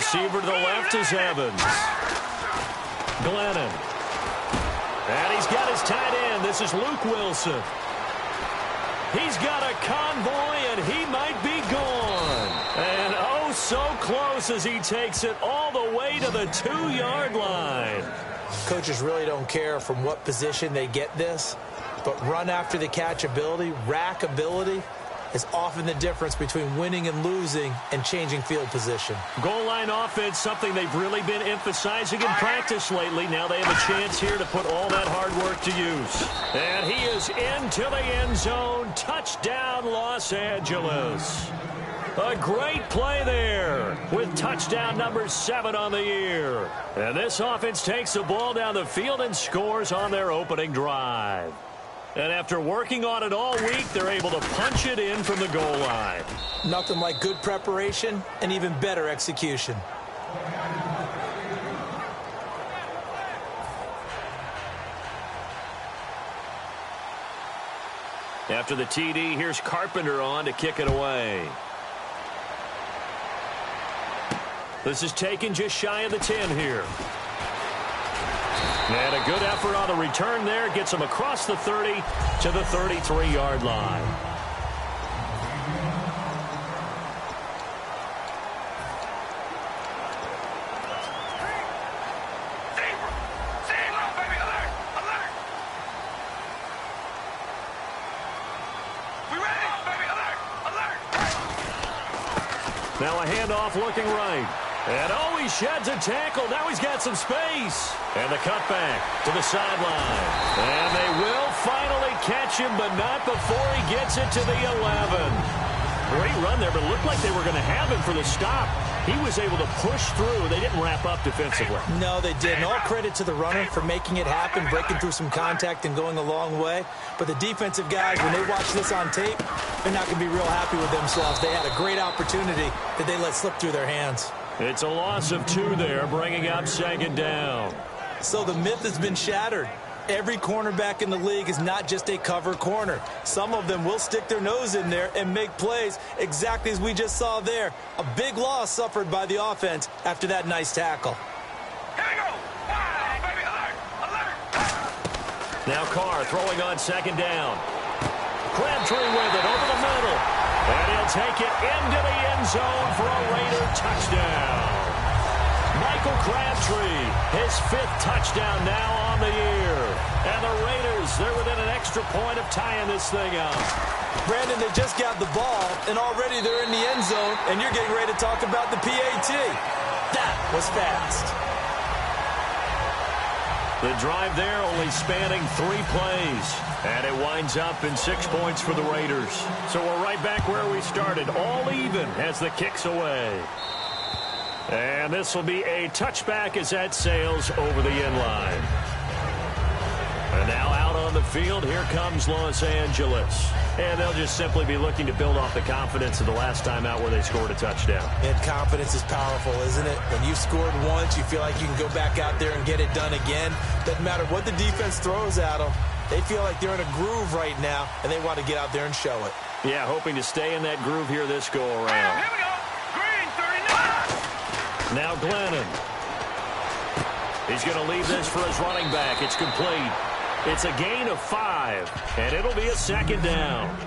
receiver to the left is Evans. Glennon. And he's got his tight end. This is Luke Wilson. He's got a convoy, and he might be gone. And oh, so close as he takes it all the way to the 2-yard line. Coaches really don't care from what position they get this, but run after the catch ability, rack ability, is often the difference between winning and losing and changing field position. Goal line offense, something they've really been emphasizing in practice lately. Now they have a chance here to put all that hard work to use. And he is into the end zone. Touchdown, Los Angeles. A great play there with touchdown number 7 on the year. And this offense takes the ball down the field and scores on their opening drive. And after working on it all week, they're able to punch it in from the goal line. Nothing like good preparation and even better execution. After the TD, here's Carpenter on to kick it away. This is taken just shy of the 10 here. And a good effort on the return there. Gets him across the 30 to the 33-yard line. Now a handoff looking right. And oh, he sheds a tackle. Now he's got some space. And the cutback to the sideline. And they will finally catch him, but not before he gets it to the 11. Great run there, but it looked like they were going to have him for the stop. He was able to push through. They didn't wrap up defensively. No, they didn't. All credit to the runner for making it happen, breaking through some contact and going a long way. But the defensive guys, when they watch this on tape, they're not going to be real happy with themselves. They had a great opportunity that they let slip through their hands. It's a loss of 2 there, bringing up 2nd down. So the myth has been shattered. Every cornerback in the league is not just a cover corner. Some of them will stick their nose in there and make plays exactly as we just saw there. A big loss suffered by the offense after that nice tackle. Here we go. Wow, baby, alert. Now Carr throwing on 2nd down. Crabtree with it over the middle. And he'll take it into the end zone for a Raider touchdown. Michael Crabtree, his 5th touchdown now on the year. And the Raiders, they're within an extra point of tying this thing up. Brandon, they just got the ball, and already they're in the end zone, and you're getting ready to talk about the PAT. That was fast. The drive there only spanning 3 plays. And it winds up in 6 points for the Raiders. So we're right back where we started, all even as the kick's away. And this will be a touchback as that sails over the end line. And now out on the field, here comes Los Angeles. And they'll just simply be looking to build off the confidence of the last time out where they scored a touchdown. And confidence is powerful, isn't it? When you've scored once, you feel like you can go back out there and get it done again. Doesn't matter what the defense throws at them. They feel like they're in a groove right now, and they want to get out there and show it. Yeah, hoping to stay in that groove here this go-around. Here we go. Green, 39. Now Glennon. He's going to leave this for his running back. It's complete. It's a gain of 5, and it'll be a 2nd down.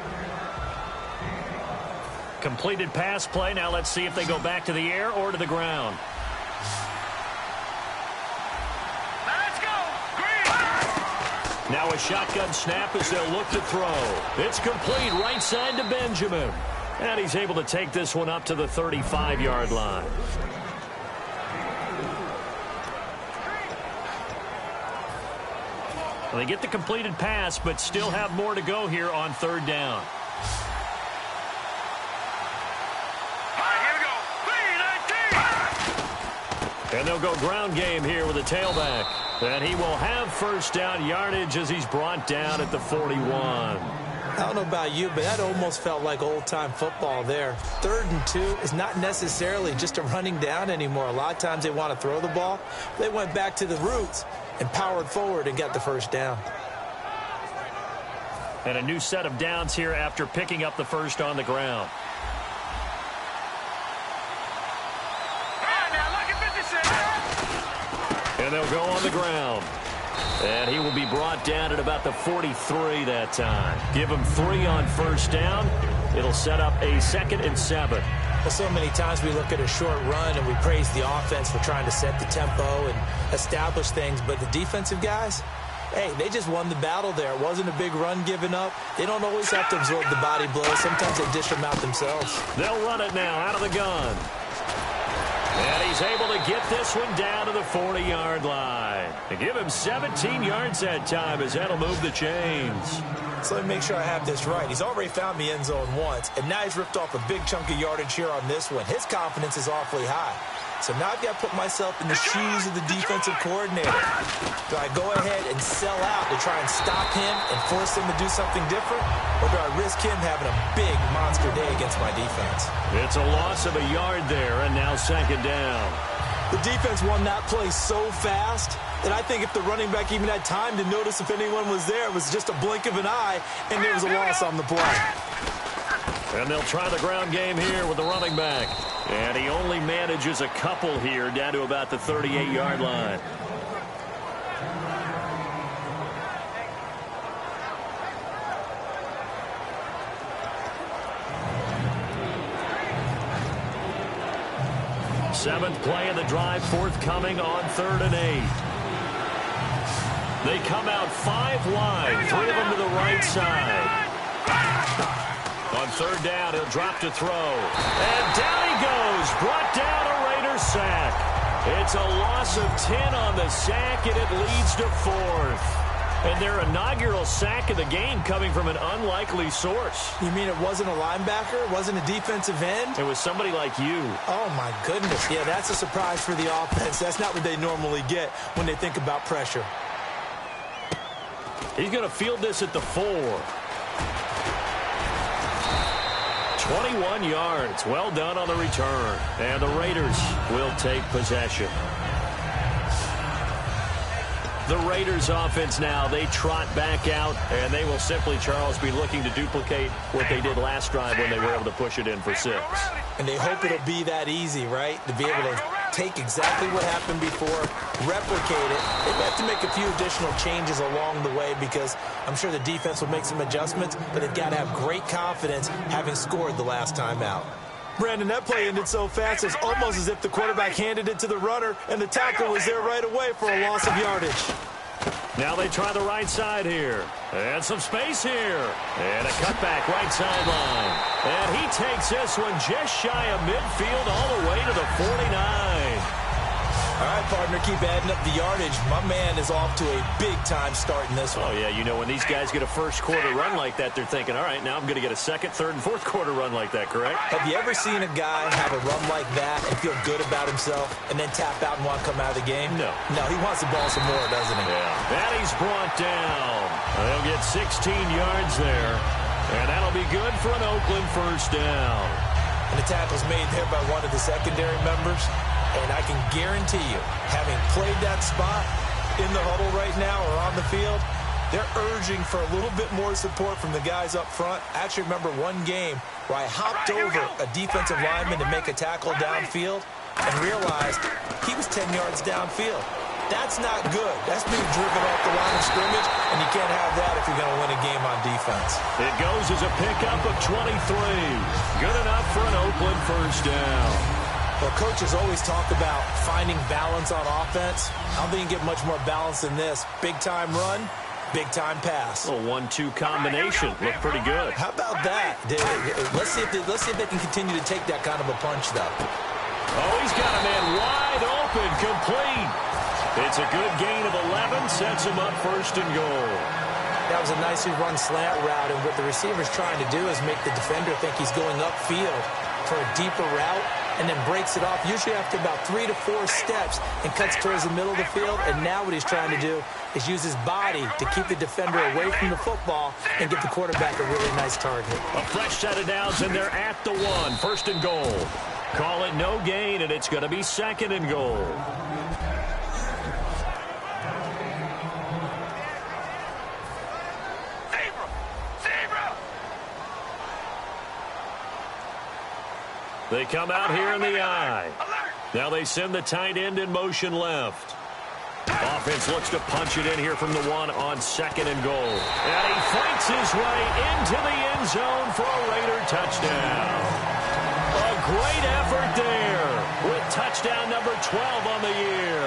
Completed pass play. Now let's see if they go back to the air or to the ground. Now a shotgun snap as they'll look to throw. It's complete right side to Benjamin. And he's able to take this one up to the 35-yard line. Well, they get the completed pass, but still have more to go here on 3rd down. Here we go. 3-19. And they'll go ground game here with a tailback. And he will have 1st down yardage as he's brought down at the 41. I don't know about you, but that almost felt like old-time football there. 3rd and 2 is not necessarily just a running down anymore. A lot of times they want to throw the ball. They went back to the roots and powered forward and got the 1st down. And a new set of downs here after picking up the 1st on the ground. Now And they'll go on the ground. And he will be brought down at about the 43 that time. Give him 3 on first down. It'll set up a 2nd and 7. Well, so many times we look at a short run and we praise the offense for trying to set the tempo and establish things. But the defensive guys, hey, they just won the battle there. It wasn't a big run given up. They don't always have to absorb the body blows. Sometimes they dish them out themselves. They'll run it now out of the gun. And he's able to get this one down to the 40-yard line. And give him 17 yards that time as that'll move the chains. So let me make sure I have this right. He's already found the end zone once, and now he's ripped off a big chunk of yardage here on this one. His confidence is awfully high. So now I've got to put myself in the shoes of the defensive coordinator. Do I go ahead and sell out to try and stop him and force him to do something different? Or do I risk him having a big monster day against my defense? It's a loss of a yard there, and now 2nd down. The defense won that play so fast that I think if the running back even had time to notice if anyone was there, it was just a blink of an eye, and there was a loss on the play. And they'll try the ground game here with the running back. And he only manages a couple here down to about the 38-yard line. Seventh play of the drive, forthcoming on 3rd and 8. They come out 5 wide, 3 of them to the right side. On 3rd down, he'll drop to throw. And down he goes. Brought down a Raiders sack. It's a loss of 10 on the sack, and it leads to 4th. And their inaugural sack of the game coming from an unlikely source. You mean it wasn't a linebacker? It wasn't a defensive end? It was somebody like you. Oh, my goodness. Yeah, that's a surprise for the offense. That's not what they normally get when they think about pressure. He's going to field this at the 4. 21 yards. Well done on the return. And the Raiders will take possession. The Raiders offense now, they trot back out, and they will simply, Charles, be looking to duplicate what they did last drive when they were able to push it in for 6. And they hope it'll be that easy, right? To be able to take exactly what happened before, replicate it. They have to make a few additional changes along the way because I'm sure the defense will make some adjustments, but they've got to have great confidence having scored the last time out. Brandon, that play ended so fast, it's almost as if the quarterback handed it to the runner and the tackle was there right away for a loss of yardage. Now they try the right side here. And some space here. And a cutback right sideline. And he takes this one just shy of midfield all the way to the 49. All right, partner, keep adding up the yardage. My man is off to a big-time start in this one. Oh, yeah, you know, when these guys get a first-quarter run like that, they're thinking, all right, now I'm going to get a second, third, and fourth-quarter run like that, correct? Have you ever seen a guy have a run like that and feel good about himself and then tap out and want to come out of the game? No. No, he wants the ball some more, doesn't he? Yeah. And he's brought down. They'll get 16 yards there. And that'll be good for an Oakland first down. And the tackle's made there by one of the secondary members. And I can guarantee you, having played that spot in the huddle right now or on the field, they're urging for a little bit more support from the guys up front. I actually remember one game where I hopped over a defensive lineman to make a tackle downfield and realized he was 10 yards downfield. That's not good. That's being driven off the line of scrimmage, and you can't have that if you're going to win a game on defense. It goes as a pickup of 23. Good enough for an Oakland first down. Well, coaches always talk about finding balance on offense. I don't think you get much more balance than this. Big-time run, big-time pass. A 1-2 combination. Looked pretty good. How about that? Let's see if they can continue to take that kind of a punch, though. Oh, he's got a man wide open, complete. It's a good gain of 11, sets him up first and goal. That was a nicely run slant route, and what the receiver's trying to do is make the defender think he's going upfield for a deeper route, and then breaks it off, usually after about 3 to 4 steps, and cuts towards the middle of the field. And now what he's trying to do is use his body to keep the defender away from the football and give the quarterback a really nice target. A fresh set of downs, and they're at the 1, first and goal. Call it no gain, and it's going to be second and goal. They come out here in the eye. Now they send the tight end in motion left. offense looks to punch it in here from the 1 on 2nd and goal. And he fights his way into the end zone for a Raider touchdown. A great effort there with touchdown number 12 on the year.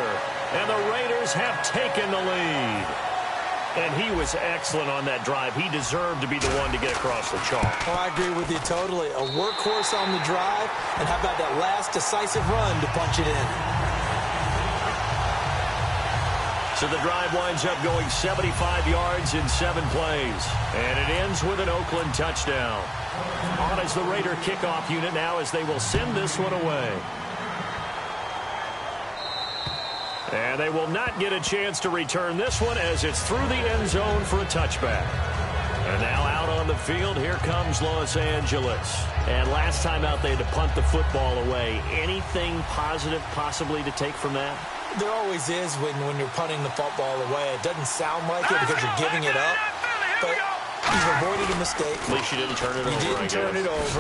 And the Raiders have taken the lead. And he was excellent on that drive. He deserved to be the one to get across the chalk. Oh, I agree with you totally. A workhorse on the drive, and how about that last decisive run to punch it in? So the drive winds up going 75 yards in 7 plays. And it ends with an Oakland touchdown. On as the Raider kickoff unit now as they will send this one away. And they will not get a chance to return this one as it's through the end zone for a touchback. And now out on the field, here comes Los Angeles. And last time out, they had to punt the football away. Anything positive possibly to take from that? There always is when you're punting the football away. It doesn't sound like it because you're giving it up. But you've avoided a mistake. At least you didn't turn it over. You didn't turn it over,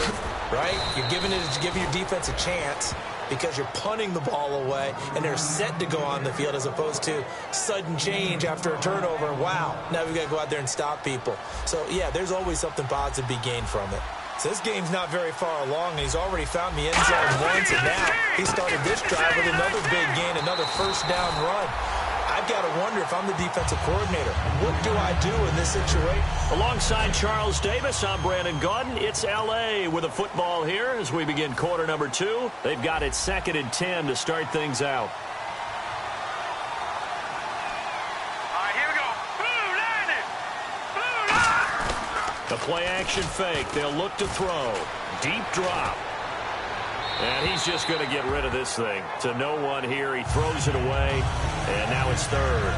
right? You're giving your defense a chance because you're punting the ball away, and they're set to go on the field as opposed to sudden change after a turnover. And wow, now we've got to go out there and stop people. So, yeah, there's always something positive to be gained from it. So this game's not very far along, and he's already found the end zone once, and now he started this drive with another big gain, another first down run. I've got to wonder if I'm the defensive coordinator. What do I do in this situation? Alongside Charles Davis, I'm Brandon Gaudin. It's L.A. with a football here as we begin quarter number 2. They've got it 2nd and 10 to start things out. All right, here we go. Blue line it. Blue line. The play action fake. They'll look to throw. Deep drop. And he's just going to get rid of this thing. To no one here. He throws it away. And now it's 3rd.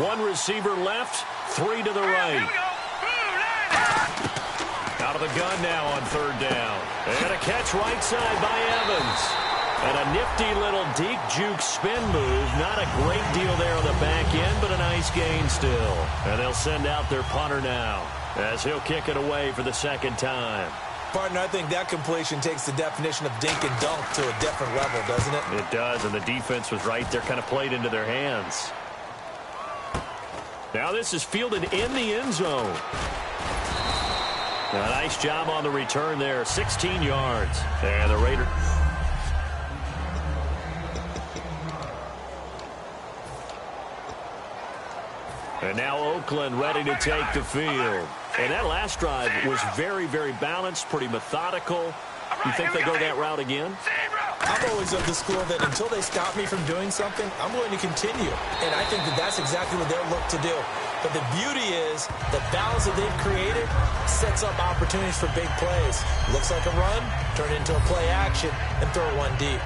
One receiver left. 3 to the right. Out of the gun now on 3rd down. And a catch right side by Evans. And a nifty little deep juke spin move. Not a great deal there on the back end, but a nice gain still. And they'll send out their punter now as he'll kick it away for the 2nd time. Partner, I think that completion takes the definition of dink and dunk to a different level, doesn't it? It does, and the defense was right there, kind of played into their hands. Now this is fielded in the end zone. A nice job on the return there, 16 yards. And the Raiders. And now Oakland ready to take the field. And that last drive was very, very balanced, pretty methodical. You think they go that route again? I'm always of the school that until they stop me from doing something, I'm going to continue. And I think that that's exactly what they'll look to do. But the beauty is the balance that they've created sets up opportunities for big plays. Looks like a run, turn it into a play action, and throw one deep.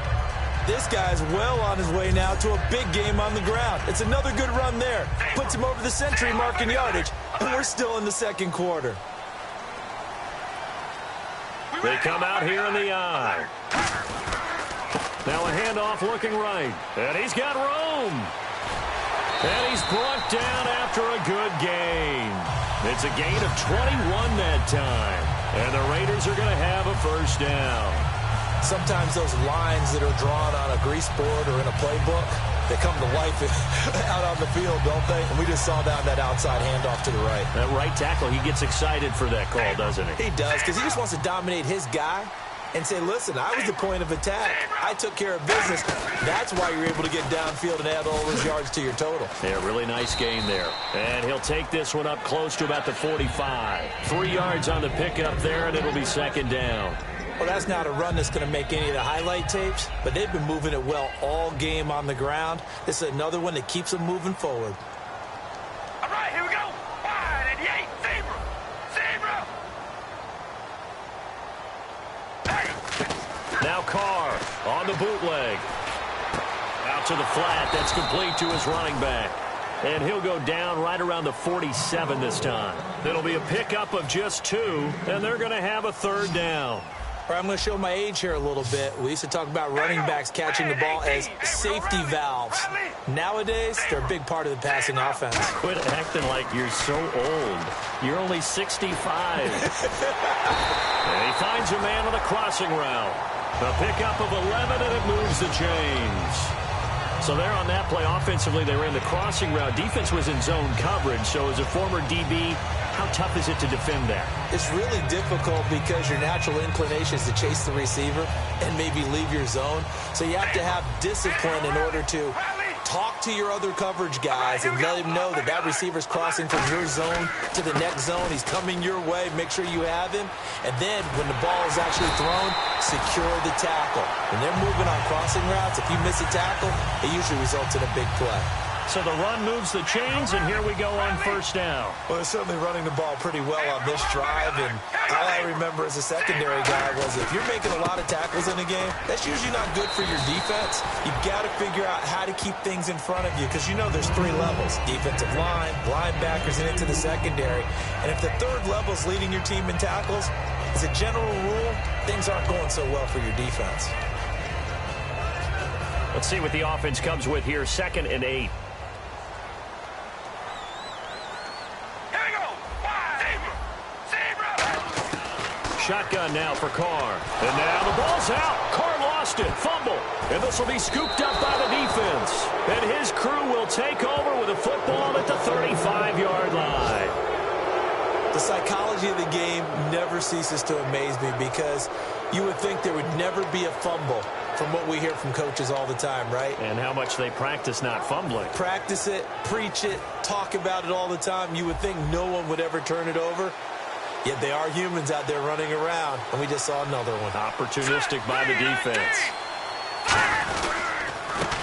This guy's well on his way now to a big game on the ground. It's another good run there. Puts him over the century mark in yardage. And we're still in the 2nd quarter. They come out here in the eye. Now a handoff looking right. And he's got room. And he's brought down after a good gain. It's a gain of 21 that time. And the Raiders are going to have a first down. Sometimes those lines that are drawn on a grease board or in a playbook, they come to life out on the field, don't they? And we just saw that outside handoff to the right. That right tackle, he gets excited for that call, doesn't he? He does, because he just wants to dominate his guy and say, listen, I was the point of attack. I took care of business. That's why you're able to get downfield and add all those yards to your total. Yeah, really nice gain there. And he'll take this one up close to about the 45. 3 yards on the pickup there, and it'll be 2nd down. Well, that's not a run that's going to make any of the highlight tapes, but they've been moving it well all game on the ground. This is another one that keeps them moving forward. All right, here we go. Wide and yay, zebra. Zebra. Now Carr on the bootleg. Out to the flat. That's complete to his running back. And he'll go down right around the 47 this time. It'll be a pickup of just 2, and they're going to have a 3rd down. I'm going to show my age here a little bit. We used to talk about running backs catching the ball as safety valves. Nowadays, they're a big part of the passing offense. Quit acting like you're so old. You're only 65. And he finds a man on the crossing route. A pickup of 11, and it moves the chains. So there on that play, offensively, they ran the crossing route. Defense was in zone coverage, so as a former DB, how tough is it to defend that? It's really difficult because your natural inclination is to chase the receiver and maybe leave your zone. So you have to have discipline in order to talk to your other coverage guys and let him know that that receiver's crossing from your zone to the next zone. He's coming your way. Make sure you have him. And then when the ball is actually thrown, secure the tackle. When they're moving on crossing routes, if you miss a tackle, it usually results in a big play. So the run moves the chains, and here we go on first down. Well, they're certainly running the ball pretty well on this drive, and all I remember as a secondary guy was if you're making a lot of tackles in a game, that's usually not good for your defense. You've got to figure out how to keep things in front of you because you know there's three levels: defensive line, linebackers, and into the secondary. And if the third level is leading your team in tackles, as a general rule, things aren't going so well for your defense. Let's see what the offense comes with here, 2nd and 8. Shotgun now for Carr. And now the ball's out. Carr lost it. Fumble. And this will be scooped up by the defense. And his crew will take over with a football at the 35-yard line. The psychology of the game never ceases to amaze me because you would think there would never be a fumble from what we hear from coaches all the time, right? And how much they practice not fumbling. Practice it, preach it, talk about it all the time. You would think no one would ever turn it over. Yet they are humans out there running around, and we just saw another one. Opportunistic by the defense.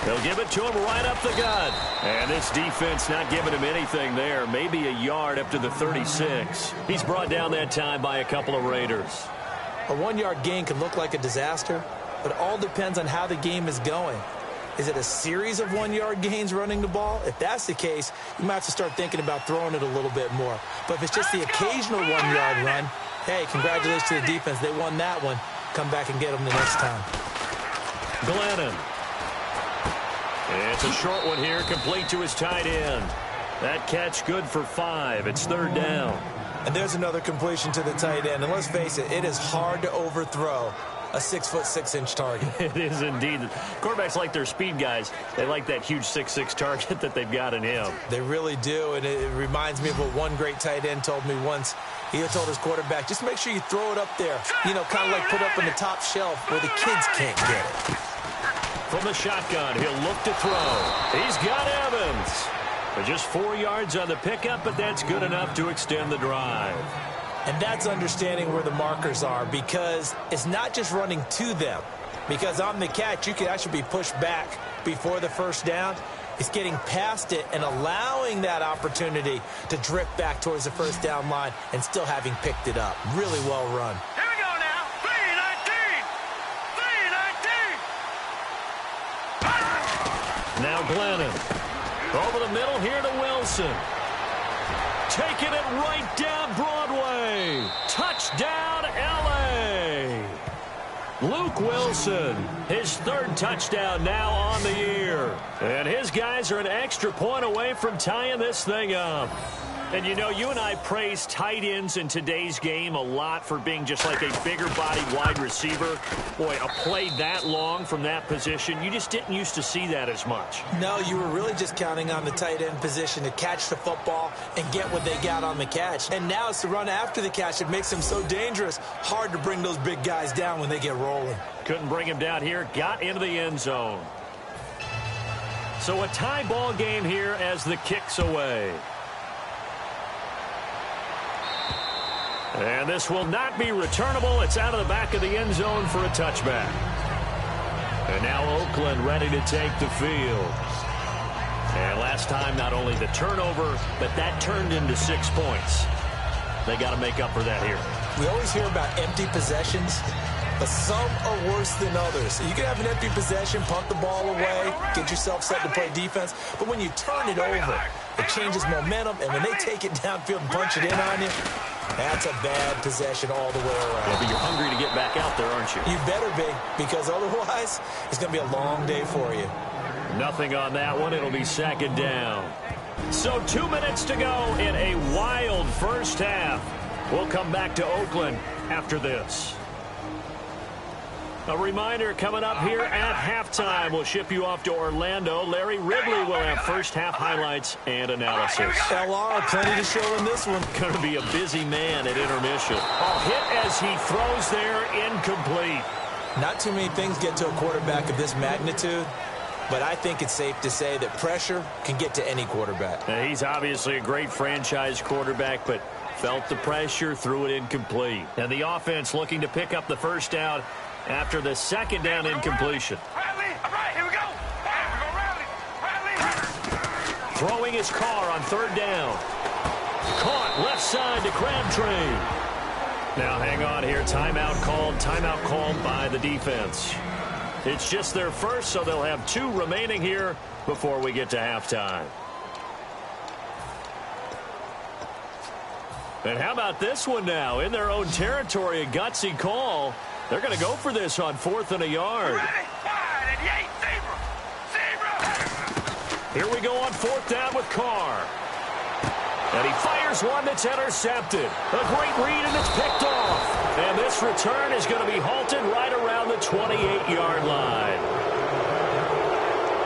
They'll give it to him right up the gut. And this defense not giving him anything there. Maybe a yard up to the 36. He's brought down that time by a couple of Raiders. A 1-yard gain can look like a disaster, but it all depends on how the game is going. Is it a series of 1-yard gains running the ball? If that's the case, you might have to start thinking about throwing it a little bit more. But if it's just the occasional 1-yard run, hey, congratulations to the defense. They won that one. Come back and get them the next time. Glennon. It's a short one here, complete to his tight end. That catch good for 5. It's 3rd down. And there's another completion to the tight end. And let's face it, it is hard to overthrow a 6'6" target. It is indeed. Quarterbacks like their speed guys. They like that huge 6'6" target that they've got in him. They really do, and it reminds me of what one great tight end told me once. He told his quarterback, just make sure you throw it up there. You know, kind of like put up on the top shelf where the kids can't get it. From the shotgun, he'll look to throw. He's got Evans. But just 4 yards on the pickup, but that's good enough to extend the drive. And that's understanding where the markers are because it's not just running to them. Because on the catch, you can actually be pushed back before the first down. It's getting past it and allowing that opportunity to drift back towards the first down line and still having picked it up. Really well run. Here we go now. 3-19. 3-19. Now Glennon. Over the middle here to Wilson. Taking it right down Broadway. Touchdown, L.A. Luke Wilson, his 3rd touchdown now on the year. And his guys are an extra point away from tying this thing up. And, you know, you and I praise tight ends in today's game a lot for being just like a bigger-bodied wide receiver. Boy, a play that long from that position, you just didn't used to see that as much. No, you were really just counting on the tight end position to catch the football and get what they got on the catch. And now it's the run after the catch that makes them so dangerous. Hard to bring those big guys down when they get rolling. Couldn't bring him down here, got into the end zone. So a tie ball game here as the kick's away. And this will not be returnable. It's out of the back of the end zone for a touchback. And now Oakland ready to take the field. And last time, not only the turnover, but that turned into 6 points. They got to make up for that here. We always hear about empty possessions, but some are worse than others. You can have an empty possession, punt the ball away, get yourself set to play defense, but when you turn it over, it changes momentum, and when they take it downfield and punch it in on you, that's a bad possession all the way around. Yeah, but you're hungry to get back out there, aren't you? You better be, because otherwise, it's going to be a long day for you. Nothing on that one. It'll be 2nd down. So 2 minutes to go in a wild first half. We'll come back to Oakland after this. A reminder coming up here at halftime. We'll ship you off to Orlando. Larry Ridley will have first half highlights and analysis. LR, plenty to show in this one. Going to be a busy man at intermission. A hit as he throws there, incomplete. Not too many things get to a quarterback of this magnitude, but I think it's safe to say that pressure can get to any quarterback. Now, he's obviously a great franchise quarterback, but felt the pressure, threw it incomplete. And the offense looking to pick up the first down after the second down incompletion. Riley, all right, here we go. Riley. Throwing his car on third down. Caught left side to Crabtree. Now hang on here. Timeout called by the defense. It's just their first, so they'll have 2 remaining here before we get to halftime. And how about this one now? In their own territory, a gutsy call. They're going to go for this on 4th and a yard. Here we go on 4th down with Carr. And he fires one that's intercepted. A great read, and it's picked off. And this return is going to be halted right around the 28-yard line.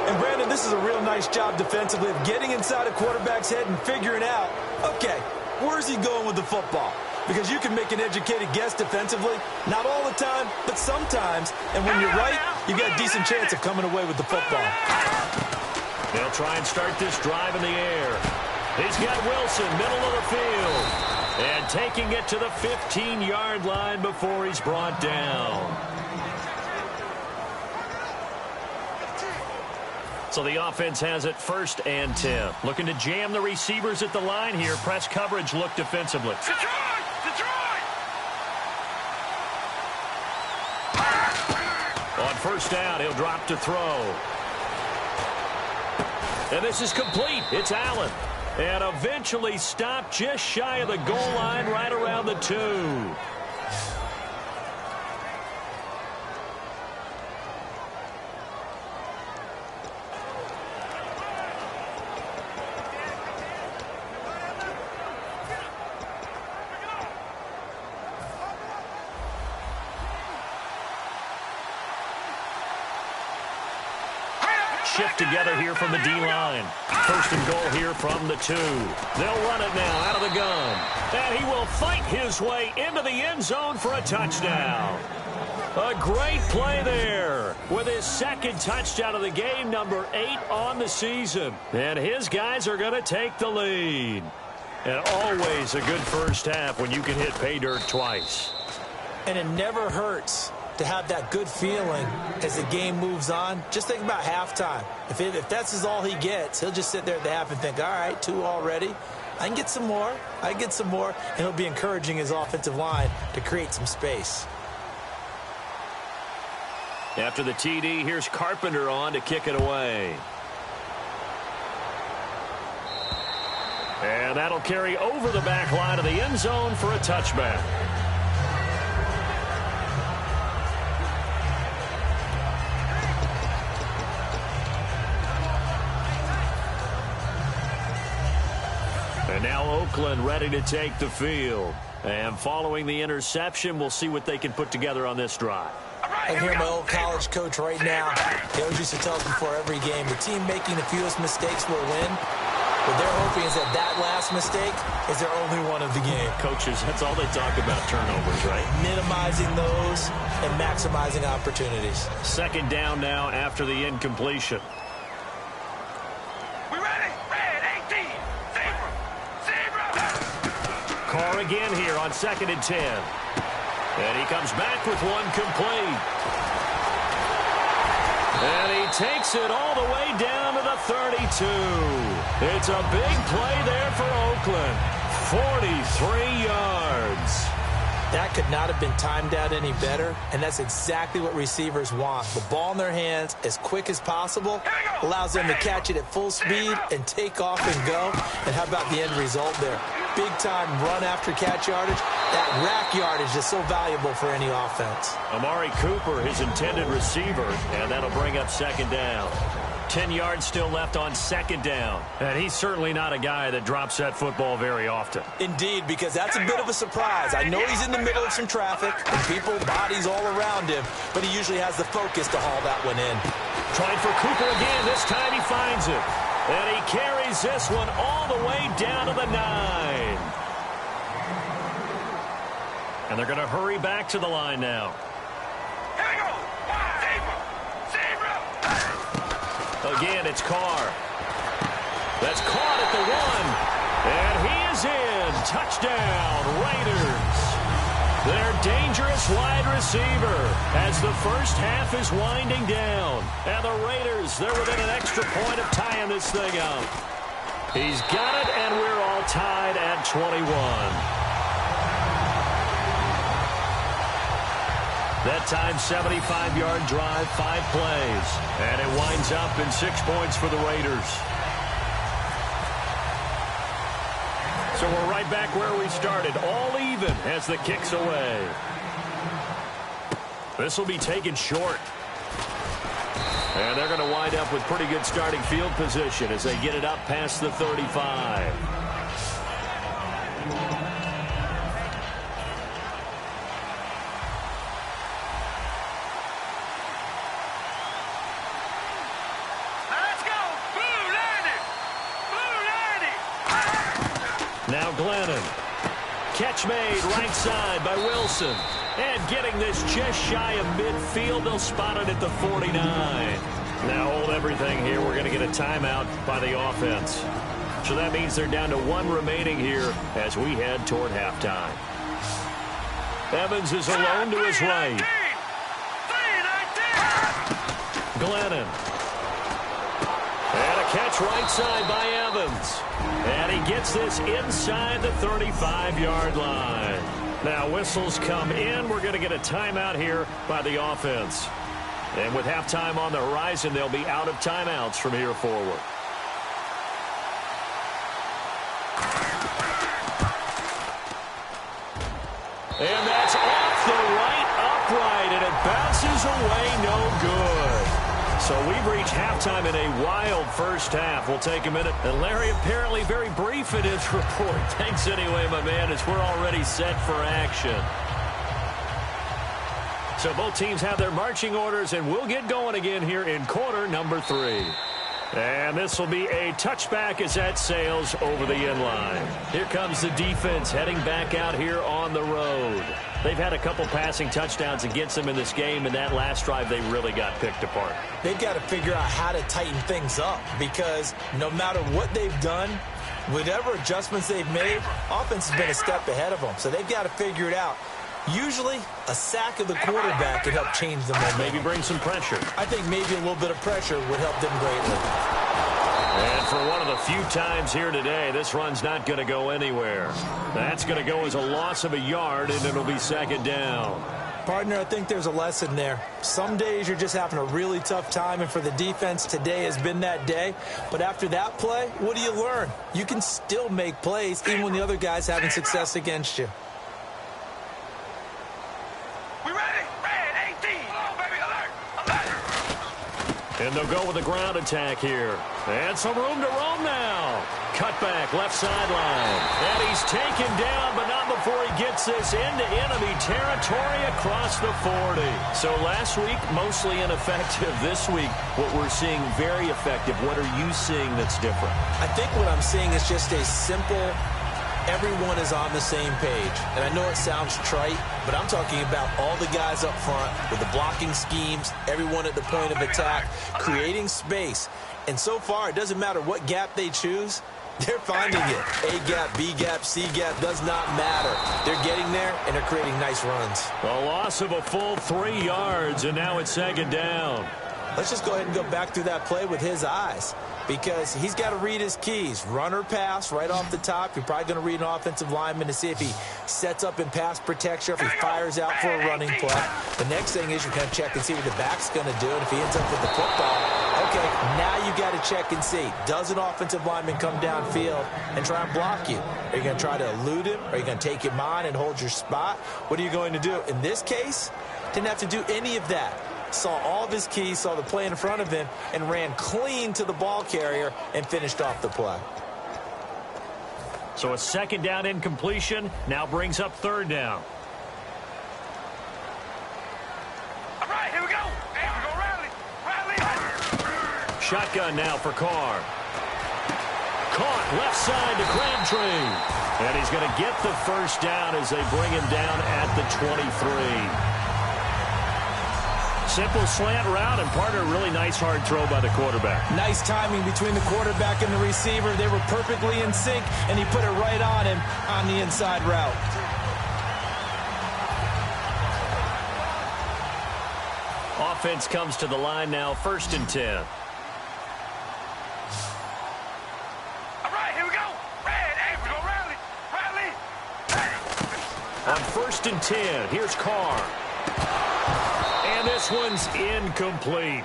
And, Brandon, this is a real nice job defensively of getting inside a quarterback's head and figuring out, okay, where's he going with the football? Because you can make an educated guess defensively, not all the time, but sometimes. And when you're right, you've got a decent chance of coming away with the football. They'll try and start this drive in the air. He's got Wilson, middle of the field. And taking it to the 15-yard line before he's brought down. So the offense has it 1st and 10. Looking to jam the receivers at the line here. Press coverage look defensively. Detroit! On 1st down, he'll drop to throw. And this is complete. It's Allen. And eventually stopped just shy of the goal line right around the 2. Shift together here from the D-line. 1st and goal here from the 2. They'll run it now out of the gun. And he will fight his way into the end zone for a touchdown. A great play there with his 2nd touchdown of the game, number 8 on the season. And his guys are going to take the lead. And always a good first half when you can hit pay dirt twice. And it never hurts to have that good feeling as the game moves on. Just think about halftime. If that's all he gets, he'll just sit there at the half and think, all right, 2 already. I can get some more. And he'll be encouraging his offensive line to create some space. After the TD, here's Carpenter on to kick it away. And that'll carry over the back line of the end zone for a touchback. And now Oakland ready to take the field. And following the interception, we'll see what they can put together on this drive. I hear my old college coach right now. He always used to tell us before every game, the team making the fewest mistakes will win. What they're hoping is that last mistake is their only one of the game. Coaches, that's all they talk about, turnovers, right? Minimizing those and maximizing opportunities. 2nd down now after the incompletion. We ready? Red 18. Zebra. Carr again here on 2nd and 10. And he comes back with one complete. And he takes it all the way down to the 32. It's a big play there for Oakland. 43 yards. That could not have been timed out any better, and that's exactly what receivers want. The ball in their hands as quick as possible allows them to catch it at full speed and take off and go. And how about the end result there? Big-time run after catch yardage. That rack yardage is so valuable for any offense. Amari Cooper, his intended receiver, and that'll bring up 2nd down. 10 yards still left on second down. And he's certainly not a guy that drops that football very often. Indeed, because that's a bit of a surprise. I know he's in the middle of some traffic and people, bodies all around him, but he usually has the focus to haul that one in. Trying for Cooper again. This time he finds it. And he carries this one all the way down to the 9. And they're going to hurry back to the line now. Here we go. Zebra. Again, it's Carr. That's caught at the 1. And he is in. Touchdown, Raiders. Their dangerous wide receiver as the first half is winding down. And the Raiders, they're within an extra point of tying this thing up. He's got it, and we're all tied at 21. That time, 75-yard drive, 5 plays. And it winds up in 6 points for the Raiders. So we're right back where we started, all even as the kick's away. This will be taken short. And they're going to wind up with pretty good starting field position as they get it up past the 35. Now Glennon. Catch made right side by Wilson. And getting this just shy of midfield. They'll spot it at the 49. Now hold everything here. We're going to get a timeout by the offense. So that means they're down to 1 remaining here as we head toward halftime. Evans is alone to his right. Glennon. And a catch right side by Evans. And he gets this inside the 35-yard line. Now whistles come in. We're going to get a timeout here by the offense. And with halftime on the horizon, they'll be out of timeouts from here forward. And that's off the right upright, and it bounces away no good. So we've reached halftime in a wild first half. We'll take a minute. And Larry apparently very brief in his report. Thanks anyway, my man, as we're already set for action. So both teams have their marching orders, and we'll get going again here in quarter number 3. And this will be a touchback as that sails over the inline. Here comes the defense heading back out here on the road. They've had a couple passing touchdowns against them in this game, and that last drive they really got picked apart. They've got to figure out how to tighten things up because no matter what they've done, whatever adjustments they've made, offense has been a step ahead of them. So they've got to figure it out. Usually, a sack of the quarterback could help change the momentum. Maybe bring some pressure. I think maybe a little bit of pressure would help them greatly. And for one of the few times here today, this run's not going to go anywhere. That's going to go as a loss of a yard, and it'll be second down. Partner, I think there's a lesson there. Some days you're just having a really tough time, and for the defense, today has been that day. But after that play, what do you learn? You can still make plays even when the other guy's having success against you. And they'll go with a ground attack here. And some room to roam now. Cutback, left sideline. And he's taken down, but not before he gets this into enemy territory across the 40. So last week, mostly ineffective. This week, what we're seeing very effective. What are you seeing that's different? I think what I'm seeing is just a simple, everyone is on the same page. And I know it sounds trite, but I'm talking about all the guys up front with the blocking schemes, everyone at the point of attack, creating space. And so far, it doesn't matter what gap they choose, they're finding it. A gap, B gap, C gap, does not matter. They're getting there, and they're creating nice runs. A loss of a full 3 yards, and now it's second down. Let's just go ahead and go back through that play with his eyes, because he's got to read his keys. Run or pass right off the top. You're probably going to read an offensive lineman to see if he sets up in pass protection, if he fires out for a running play. The next thing is you're going to check and see what the back's going to do, and if he ends up with the football, okay, now you got to check and see. Does an offensive lineman come downfield and try and block you? Are you going to try to elude him? Are you going to take him on and hold your spot? What are you going to do? In this case, didn't have to do any of that. saw all of his keys, saw the play in front of him, and ran clean to the ball carrier and finished off the play. So a second down incompletion now brings up third down. All right, here we go. Hey, we go rally. Shotgun now for Carr. Caught left side to Crabtree. And he's going to get the first down as they bring him down at the 23. Simple slant route, and partner, really nice hard throw by the quarterback. Nice timing between the quarterback and the receiver. They were perfectly in sync, and he put it right on him on the inside route. Offense comes to the line now, 1st and 10. All right, here we go. Red, hey, we go rally. On 1st and 10, here's Carr. And this one's incomplete.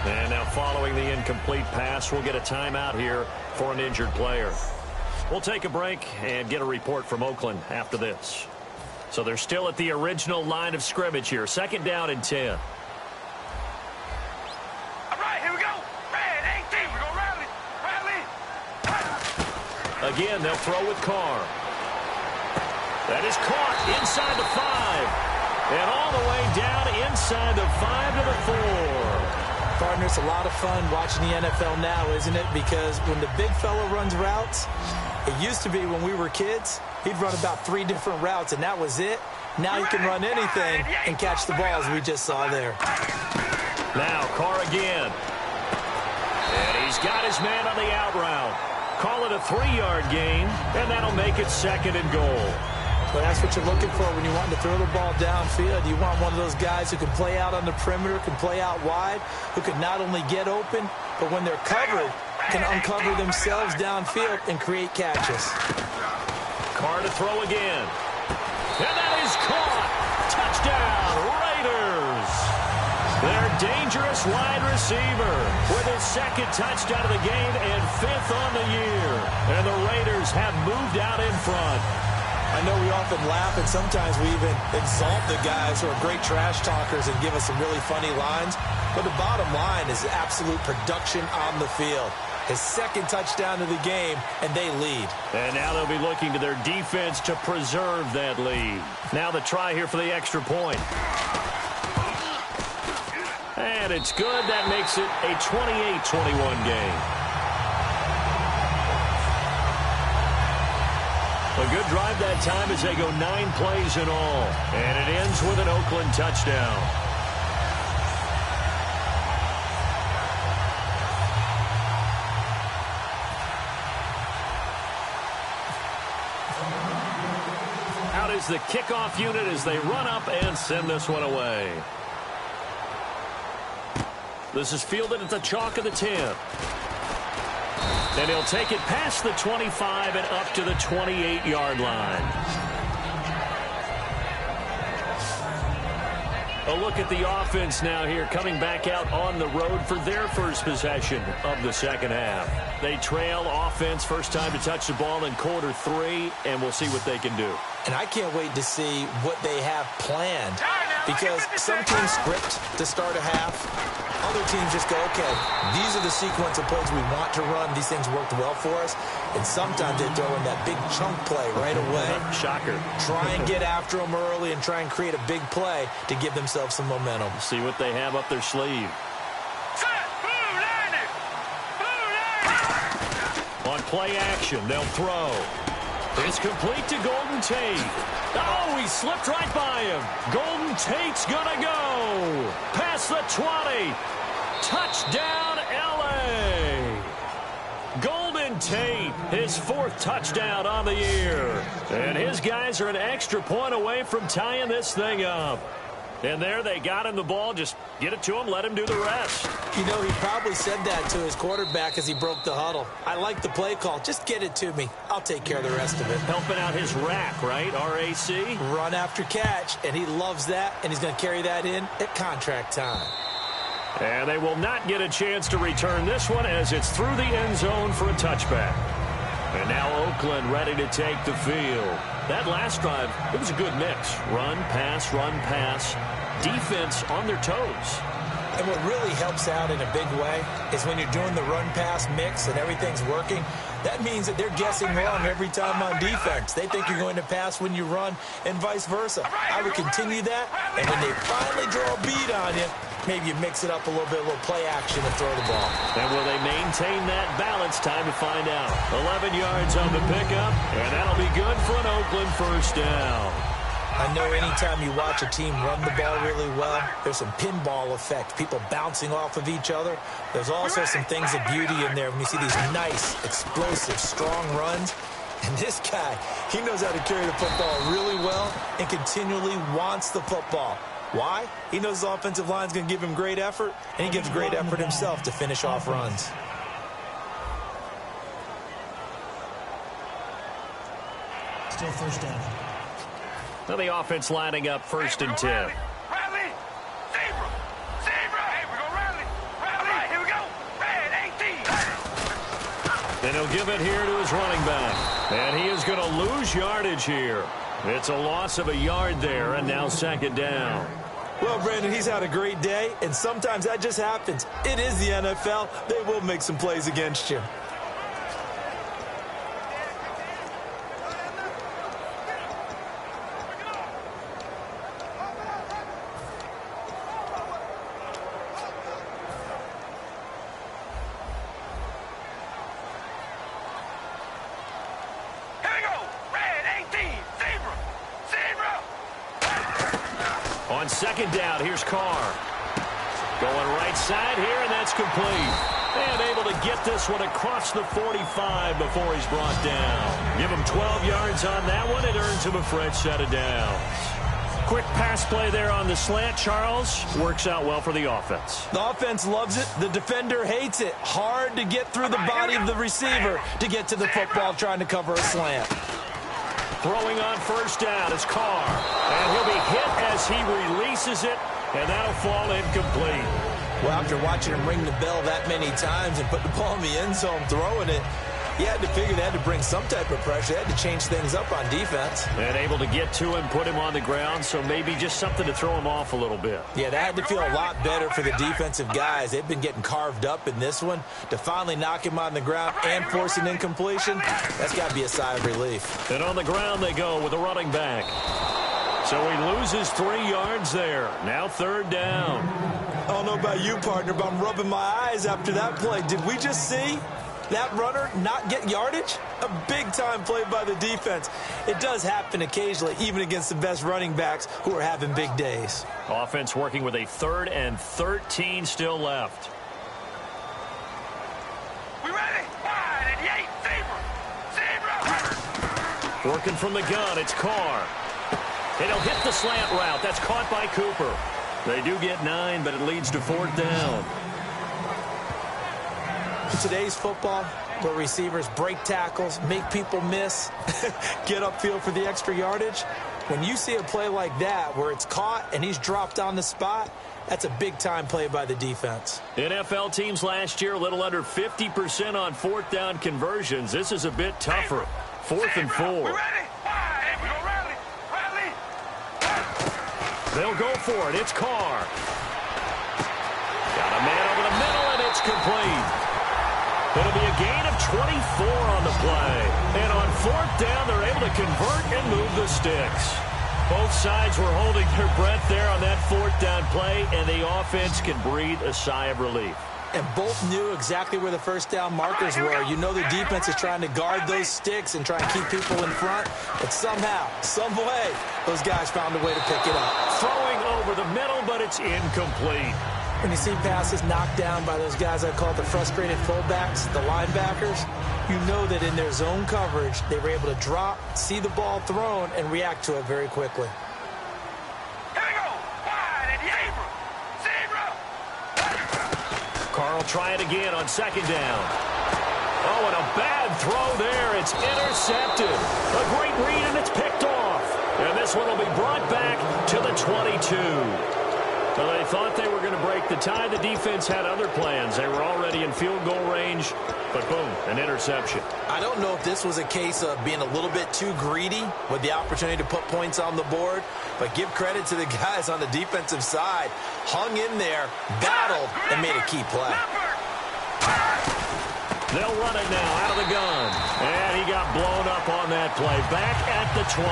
And now following the incomplete pass, we'll get a timeout here for an injured player. We'll take a break and get a report from Oakland after this. So they're still at the original line of scrimmage here. 2nd down and 10. All right, here we go. Red, 18, we go rally. Again, they'll throw with Carr. That is caught inside the 5. And all the way down inside the 5 to the 4. Partner, it's a lot of fun watching the NFL now, isn't it? Because when the big fella runs routes, it used to be when we were kids, he'd run about 3 different routes, and that was it. Now he can run anything and catch the ball, as we just saw there. Now Carr again. And he's got his man on the out route. Call it a 3-yard gain, and that'll make it 2nd and goal. Well, that's what you're looking for when you want to throw the ball downfield. You want one of those guys who can play out on the perimeter, can play out wide, who can not only get open, but when they're covered, can uncover themselves downfield and create catches. Carr to throw again. And that is caught. Touchdown, Raiders. Their dangerous wide receiver with his 2nd touchdown of the game and 5th on the year. And the Raiders have moved out in front. I know we often laugh, and sometimes we even exalt the guys who are great trash talkers and give us some really funny lines. But the bottom line is absolute production on the field. His 2nd touchdown of the game, and they lead. And now they'll be looking to their defense to preserve that lead. Now the try here for the extra point. And it's good. That makes it a 28-21 game. A good drive that time as they go 9 plays in all. And it ends with an Oakland touchdown. Out is the kickoff unit as they run up and send this one away. This is fielded at the chalk of the 10. And he'll take it past the 25 and up to the 28-yard line. A look at the offense now here, coming back out on the road for their first possession of the 2nd half. They trail offense, first time to touch the ball in quarter 3, and we'll see what they can do. And I can't wait to see what they have planned, because some teams script to start a half. Other teams just go, okay, these are the sequence of plays we want to run. These things worked well for us. And sometimes they throw in that big chunk play right away. Shocker. Try and get after them early and try and create a big play to give themselves some momentum. See what they have up their sleeve. On play action, they'll throw. It's complete to Golden Tate. Oh, he slipped right by him. Golden Tate's gonna go. Past the 20. Touchdown, L.A. Golden Tate, his 4th touchdown on the year. And his guys are an extra point away from tying this thing up. And there they got him the ball. Just get it to him, let him do the rest. You know, he probably said that to his quarterback as he broke the huddle. I like the play call. Just get it to me. I'll take care of the rest of it. Helping out his rack, right? RAC? Run after catch, and he loves that, and he's going to carry that in at contract time. And they will not get a chance to return this one as it's through the end zone for a touchback. And now Oakland ready to take the field. That last drive, it was a good mix. Run, pass, defense on their toes. And what really helps out in a big way is when you're doing the run-pass mix and everything's working, that means that they're guessing wrong every time on defense. They think you're going to pass when you run and vice versa. I would continue that, and when they finally draw a beat on you, maybe you mix it up a little bit, a little play action and throw the ball. And will they maintain that balance? Time to find out. 11 yards on the pickup, and that'll be good for an Oakland first down. I know anytime you watch a team run the ball really well, there's some pinball effect, people bouncing off of each other. There's also some things of beauty in there when you see these nice, explosive, strong runs. And this guy, he knows how to carry the football really well and continually wants the football. Why? He knows the offensive line's going to give him great effort, and he gives great effort himself to finish off runs. Still first down. Now the offense lining up first and 10. Rally, zebra, hey, we go rally, all right, here we go, red 18. Then he'll give it here to his running back, and he is going to lose yardage here. It's a loss of a yard there, and now second down. Well, Brandon, he's had a great day, and sometimes that just happens. It is the NFL. They will make some plays against you. On second down, here's Carr. Going right side here, and that's complete. And able to get this one across the 45 before he's brought down. Give him 12 yards on that one. It earns him a fresh set of downs. Quick pass play there on the slant, Charles. Works out well for the offense. The offense loves it. The defender hates it. Hard to get through the body of the receiver to get to the football trying to cover a slant. Throwing on first down is Carr. And he'll be hit as he releases it, and that'll fall incomplete. Well, after watching him ring the bell that many times and put the ball in the end zone throwing it, you had to figure they had to bring some type of pressure. They had to change things up on defense. And able to get to him, put him on the ground, so maybe just something to throw him off a little bit. Yeah, that had to feel a lot better for the defensive guys. They've been getting carved up in this one. To finally knock him on the ground and force an incompletion, that's got to be a sigh of relief. And on the ground they go with a running back. So he loses 3 yards there. Now third down. I don't know about you, partner, but I'm rubbing my eyes after that play. Did we just see that runner not get yardage? A big-time play by the defense. It does happen occasionally, even against the best running backs who are having big days. Offense working with a 3rd and 13 still left. We ready? Wide at the 8, zebra. Working from the gun, it's Carr. And he'll hit the slant route. That's caught by Cooper. They do get 9, but it leads to 4th down. In today's football, where receivers break tackles, make people miss, get upfield for the extra yardage, when you see a play like that where it's caught and he's dropped on the spot, that's a big-time play by the defense. NFL teams last year a little under 50% on 4th down conversions. This is a bit tougher. 4th and 4. We ready? Wide. We go rally. They'll go for it. It's Carr. Got a man over the middle, and it's complete. It'll be a gain of 24 on the play. And on 4th down, they're able to convert and move the sticks. Both sides were holding their breath there on that 4th down play, and the offense can breathe a sigh of relief. And both knew exactly where the first down markers were. You know the defense is trying to guard those sticks and try and keep people in front. But somehow, some way, those guys found a way to pick it up. Throwing over the middle, but it's incomplete. When you see passes knocked down by those guys I call the frustrated fullbacks, the linebackers, you know that in their zone coverage, they were able to drop, see the ball thrown, and react to it very quickly. Here we go. Wide at the zebra. Carl try it again on second down. Oh, and a bad throw there. It's intercepted. A great read, and it's picked off. And this one will be brought back to the 22. Well, they thought they were going to break the tie. The defense had other plans. They were already in field goal range, but boom, an interception. I don't know if this was a case of being a little bit too greedy with the opportunity to put points on the board, but give credit to the guys on the defensive side. Hung in there, battled, and made a key play. They'll run it now out of the gun. And he got blown up on that play. Back at the 20.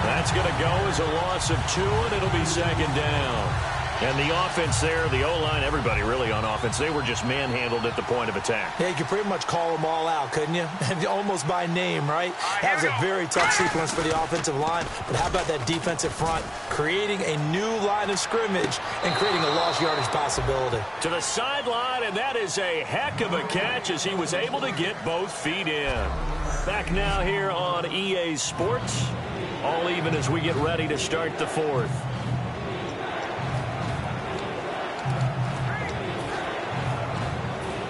That's going to go as a loss of 2, and it'll be second down. And the offense there, the O-line, everybody really on offense, they were just manhandled at the point of attack. Yeah, you could pretty much call them all out, couldn't you? Almost by name, right? That was a very tough sequence for the offensive line. But how about that defensive front creating a new line of scrimmage and creating a lost yardage possibility? To the sideline, and that is a heck of a catch as he was able to get both feet in. Back now here on EA Sports, all even as we get ready to start the fourth.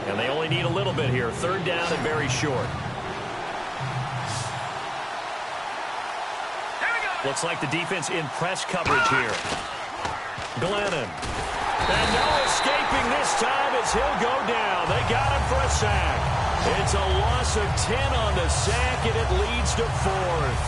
And they only need a little bit here. Third down and very short. Looks like the defense in press coverage here. Glennon. And no escaping this time as he'll go down. They got him for a sack. It's a loss of 10 on the sack, and it leads to fourth.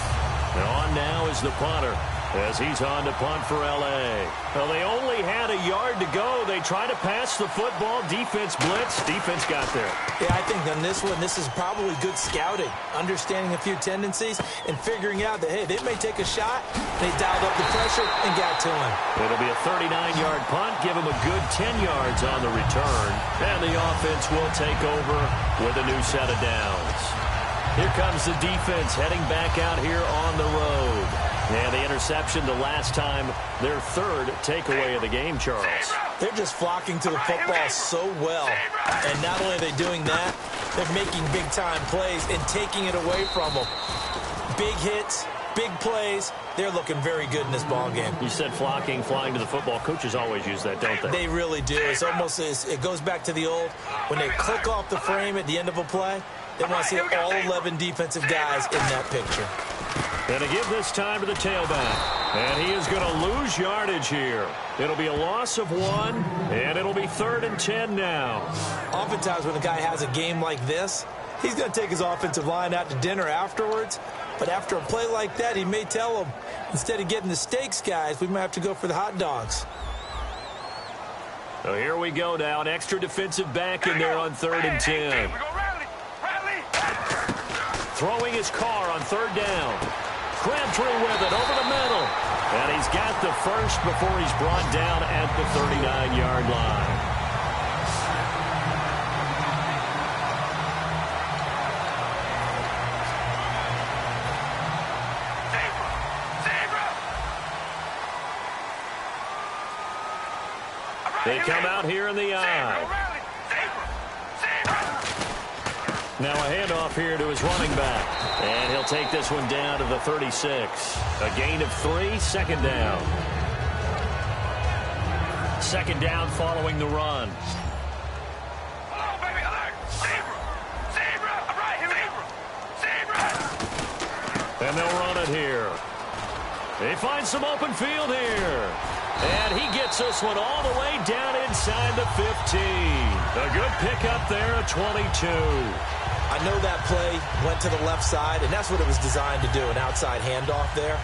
And on now is the punter as he's on to punt for L.A. Well, they only had a yard to go. They tried to pass the football. Defense blitz. Defense got there. Yeah, I think on this one, this is probably good scouting, understanding a few tendencies, and figuring out that, hey, they may take a shot. They dialed up the pressure and got to him. It'll be a 39-yard punt. Give him a good 10 yards on the return. And the offense will take over with a new set of downs. Here comes the defense heading back out here on the road. And the interception the last time, their third takeaway of the game, Charles. They're just flocking to the football so well. And not only are they doing that, they're making big-time plays and taking it away from them. Big hits, big plays. They're looking very good in this ball game. You said flocking, flying to the football. Coaches always use that, don't they? They really do. It's almost, it goes back to the old, when they click off the frame at the end of a play, they want to see all 11 defensive guys in that picture. And to give this time to the tailback. And he is going to lose yardage here. It'll be a loss of 1, and it'll be 3rd and 10 now. Oftentimes when a guy has a game like this, he's going to take his offensive line out to dinner afterwards. But after a play like that, he may tell them, instead of getting the steaks, guys, we might have to go for the hot dogs. So here we go now. An extra defensive back in there on 3rd and 10. Throwing his car on 3rd down. Crabtree with it over the middle. And he's got the first before he's brought down at the 39-yard line. They come out here in the eye. Now a handoff here to his running back. And he'll take this one down to the 36. A gain of 3, 2nd down. 2nd down following the run. And they'll run it here. They find some open field here. And he gets this one all the way down inside the 15. A good pickup there at 22. I know that play went to the left side, and that's what it was designed to do, an outside handoff there.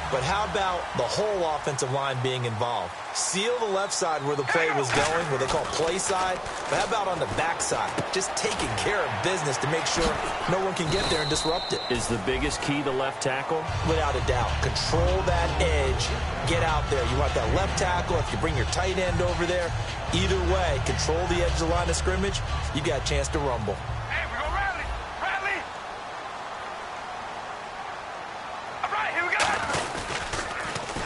But how about the whole offensive line being involved? Seal the left side where the play was going, what they call play side. But how about on the back side? Just taking care of business to make sure no one can get there and disrupt it. Is the biggest key the left tackle? Without a doubt. Control that edge. Get out there. You want that left tackle. If you bring your tight end over there, either way, control the edge of the line of scrimmage, you got a chance to rumble.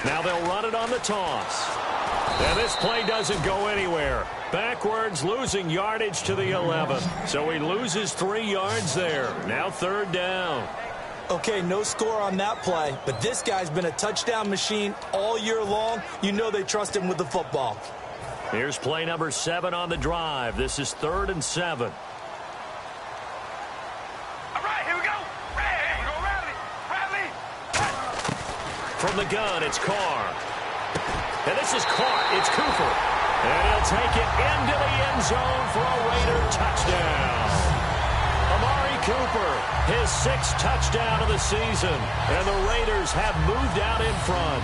Now they'll run it on the toss. And this play doesn't go anywhere. Backwards, losing yardage to the 11. So he loses 3 yards there. Now 3rd down. Okay, no score on that play, but this guy's been a touchdown machine all year long. You know they trust him with the football. Here's play number 7 on the drive. This is 3rd and 7. From the gun, it's Carr. And this is caught. It's Cooper. And he'll take it into the end zone for a Raider touchdown. Amari Cooper, his 6th touchdown of the season. And the Raiders have moved out in front.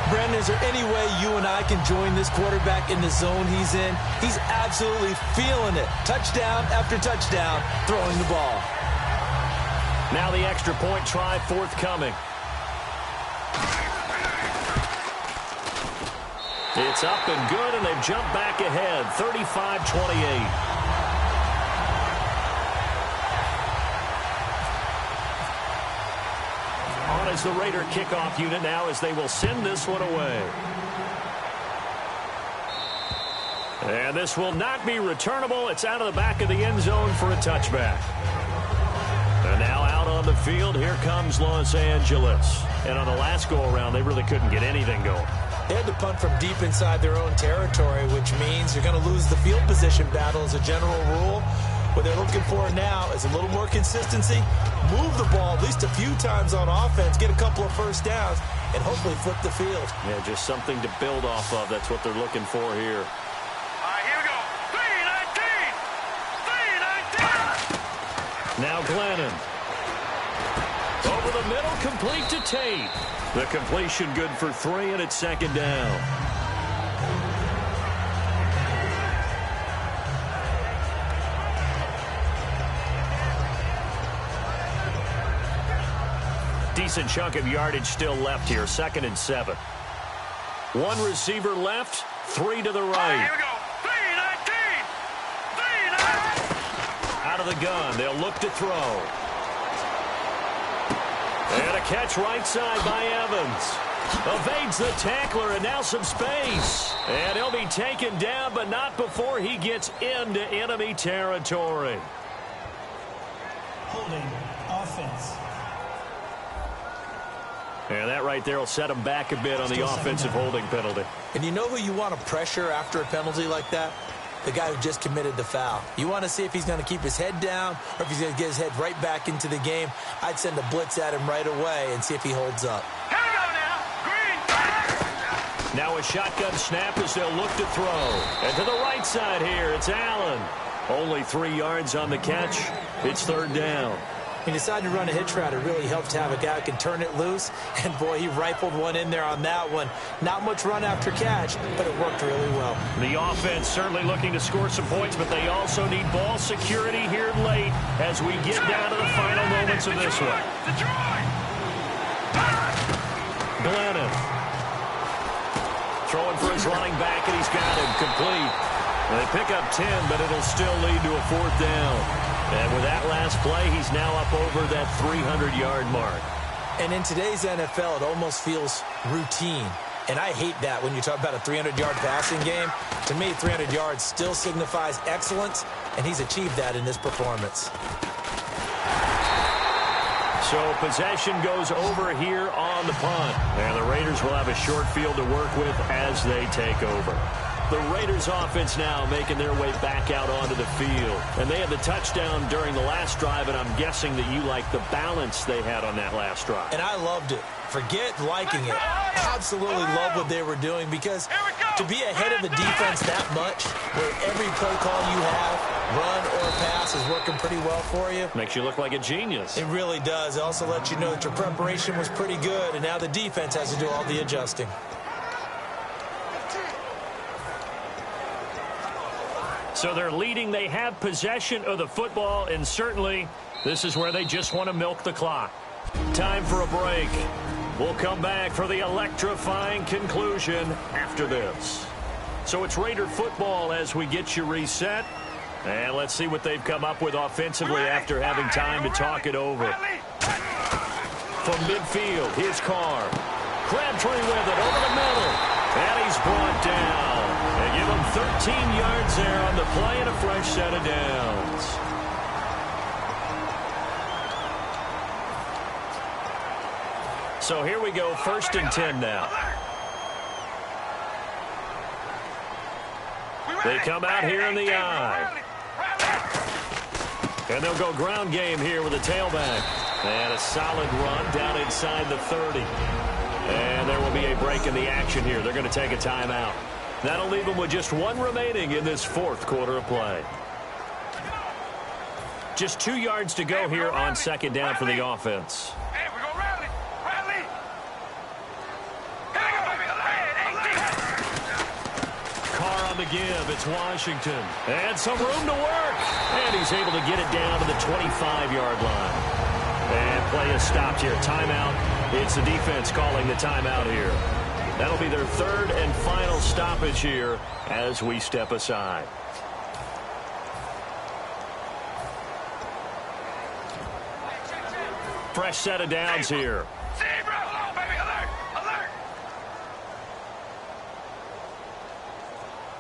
Brandon, is there any way you and I can join this quarterback in the zone he's in? He's absolutely feeling it. Touchdown after touchdown, throwing the ball. Now the extra point try forthcoming. It's up and good, and they've jumped back ahead, 35-28. On as the Raider kickoff unit now as they will send this one away. And this will not be returnable. It's out of the back of the end zone for a touchback. And now out on the field, here comes Los Angeles. And on the last go-around, they really couldn't get anything going. They had to punt from deep inside their own territory, which means you're going to lose the field position battle as a general rule. What they're looking for now is a little more consistency, move the ball at least a few times on offense, get a couple of first downs, and hopefully flip the field. Yeah, just something to build off of. That's what they're looking for here. All right, here we go. 3-19. Now Glennon. Over the middle, complete to Tate. The completion good for 3, and it's 2nd down. Decent chunk of yardage still left here, 2nd and 7. 1 receiver left, 3 to the right. Here we go. 3-19. Out of the gun, they'll look to throw. And a catch right side by Evans. Evades the tackler, and now some space. And he'll be taken down, but not before he gets into enemy territory. Holding offense. And that right there will set him back a bit on the offensive holding penalty. And you know who you want to pressure after a penalty like that? The guy who just committed the foul. You want to see if he's going to keep his head down or if he's going to get his head right back into the game. I'd send a blitz at him right away and see if he holds up. Here we go now. Green. Now a shotgun snap as they'll look to throw. And to the right side here, it's Allen. Only 3 yards on the catch. It's 3rd down. He decided to run a hitch route. It really helped to have a guy who can turn it loose. And, boy, he rifled one in there on that one. Not much run after catch, but it worked really well. The offense certainly looking to score some points, but they also need ball security here late as we get down to the final moments of this one. Glennon. Throwing for his running back, and he's got him complete. And they pick up 10, but it'll still lead to a 4th down. And with that last play, he's now up over that 300-yard mark. And in today's NFL, it almost feels routine. And I hate that when you talk about a 300-yard passing game. To me, 300 yards still signifies excellence, and he's achieved that in this performance. So possession goes over here on the punt. And the Raiders will have a short field to work with as they take over. The Raiders offense now making their way back out onto the field. And they had the touchdown during the last drive, and I'm guessing that you like the balance they had on that last drive. And I loved it. Forget liking it. Absolutely love what they were doing, because to be ahead of the defense that much, where every play call you have, run or pass, is working pretty well for you. Makes you look like a genius. It really does. It also lets you know that your preparation was pretty good, and now the defense has to do all the adjusting. So they're leading. They have possession of the football, and certainly this is where they just want to milk the clock. Time for a break. We'll come back for the electrifying conclusion after this. So it's Raider football as we get you reset. And let's see what they've come up with offensively after having time to talk it over. From midfield, here's Carr. Crabtree with it over the middle. And he's brought down. And give him 13 yards there on the play and a fresh set of downs. So here we go, 1st and 10 now. They come out here in the eye. And they'll go ground game here with a tailback. And a solid run down inside the 30. And there will be a break in the action here. They're going to take a timeout. That'll leave them with just one remaining in this fourth quarter of play. Just 2 yards to go here on second down for the offense. Hey, we're going to rally. Rally. Here we go, baby. Carr on the give. It's Washington. And some room to work. And he's able to get it down to the 25-yard line. And play is stopped here. Timeout. It's the defense calling the timeout here. That'll be their third and final stoppage here as we step aside. Fresh set of downs here. Zebra. Hello, baby. Alert. Alert.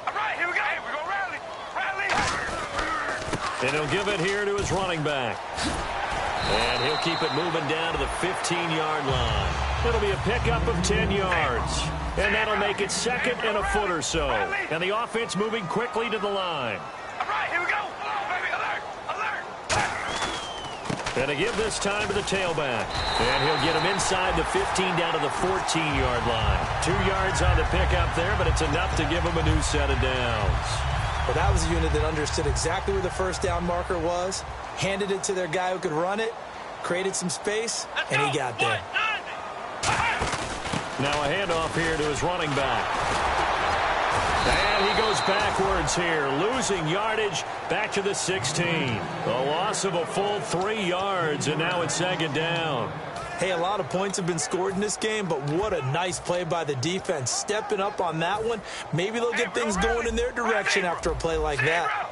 All right, here we go. Hey, we're going to rally. Rally. And he'll give it here to his running back. And he'll keep it moving down to the 15-yard line. It'll be a pickup of 10 yards. And that'll make it second and a foot or so. And the offense moving quickly to the line. All right, here we go. Hello, baby. Alert. Alert. And to give this time to the tailback. And he'll get him inside the 15 down to the 14-yard line. 2 yards on the pickup there, but it's enough to give him a new set of downs. Well, that was a unit that understood exactly where the first down marker was, handed it to their guy who could run it, created some space, and he got there. Now a handoff here to his running back. And he goes backwards here, losing yardage back to the 16. A loss of a full 3 yards, and now it's second down. Hey, a lot of points have been scored in this game, but what a nice play by the defense. Stepping up on that one. Maybe they'll get things going in their direction after a play like that.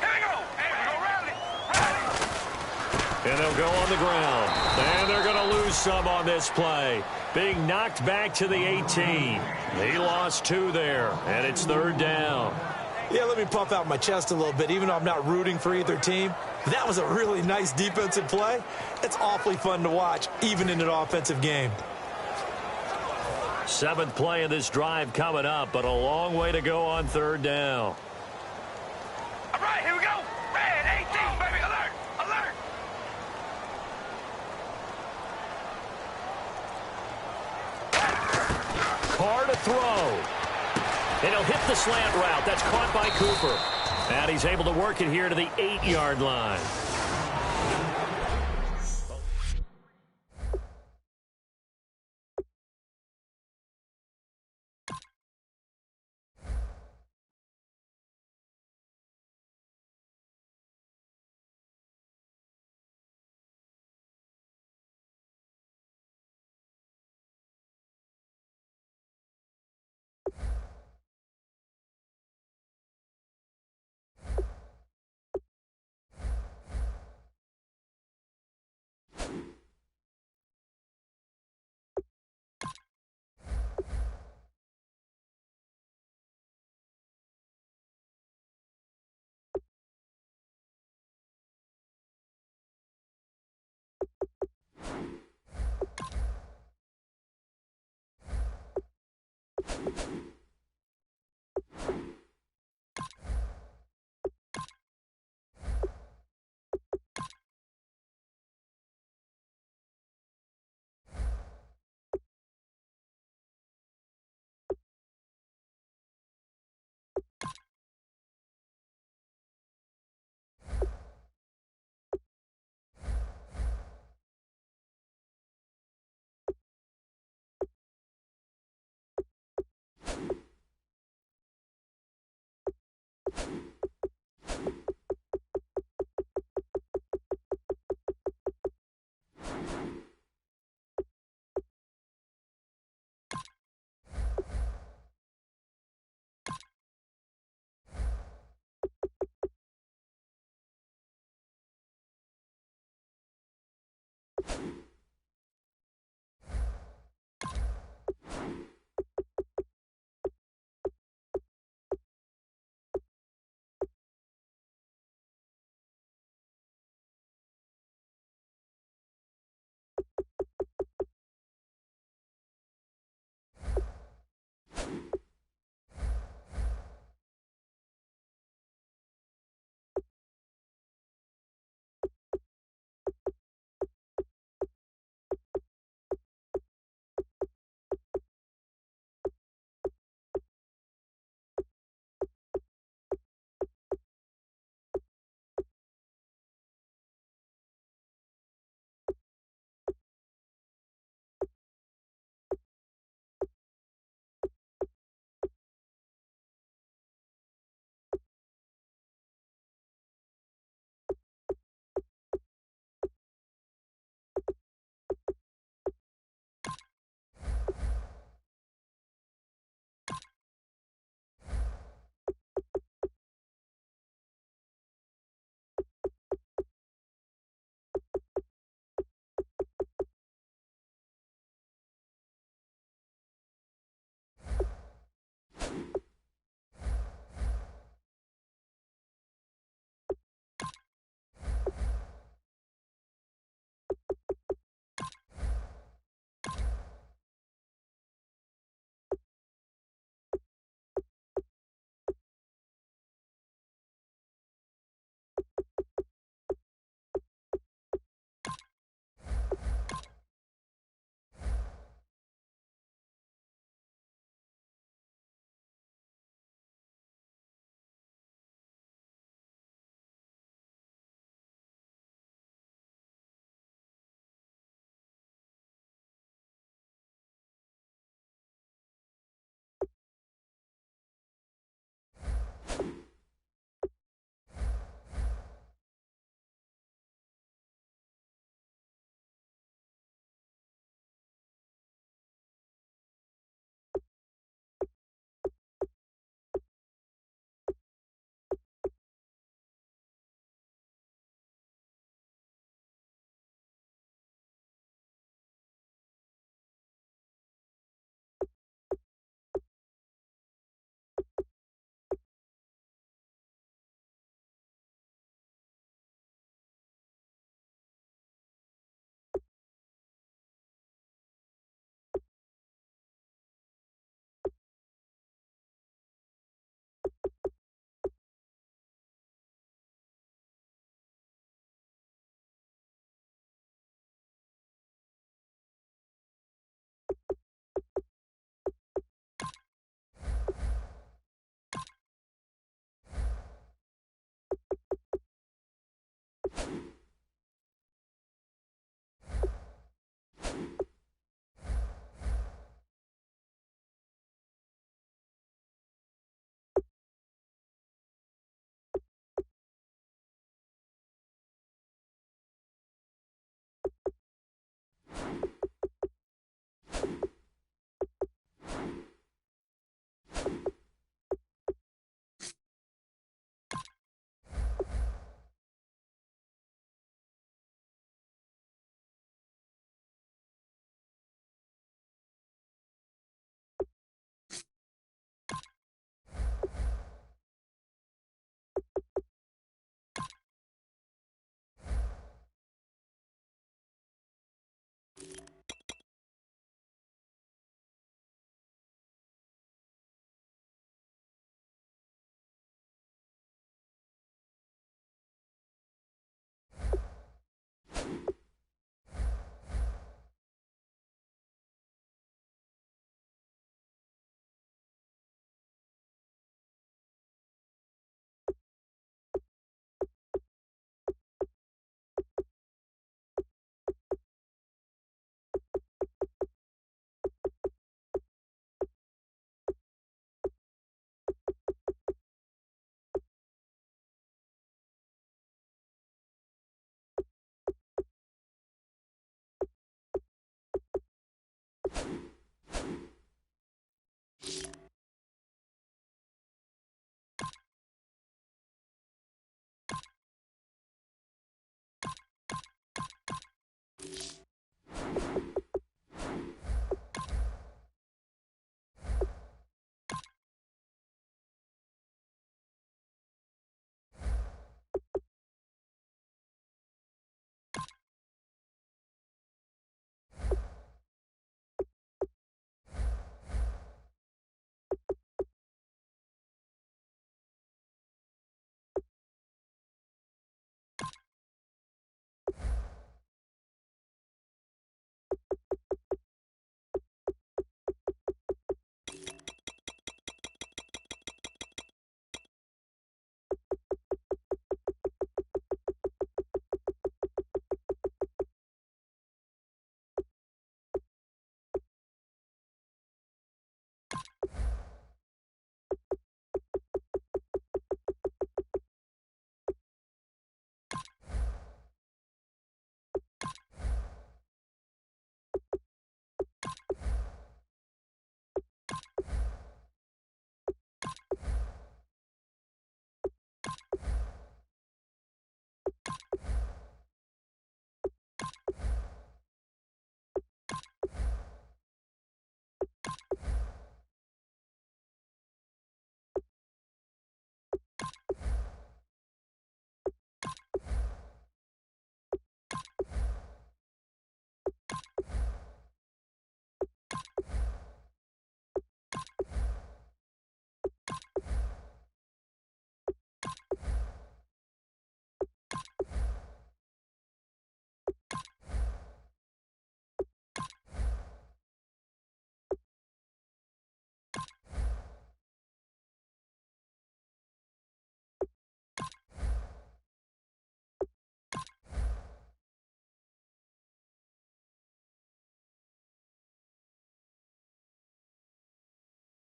Here we go. Hey, we're going to rally. Rally. And they'll go on the ground. And they're going to lose some on this play. Being knocked back to the 18. He lost 2 there, and it's third down. Yeah, let me puff out my chest a little bit, even though I'm not rooting for either team. That was a really nice defensive play. It's awfully fun to watch, even in an offensive game. 7th play of this drive coming up, but a long way to go on third down. All right, here we go. Red 18, baby. Alert. Alert. Carr to throw. And he'll hit the slant route. That's caught by Cooper. And he's able to work it here to the 8-yard line.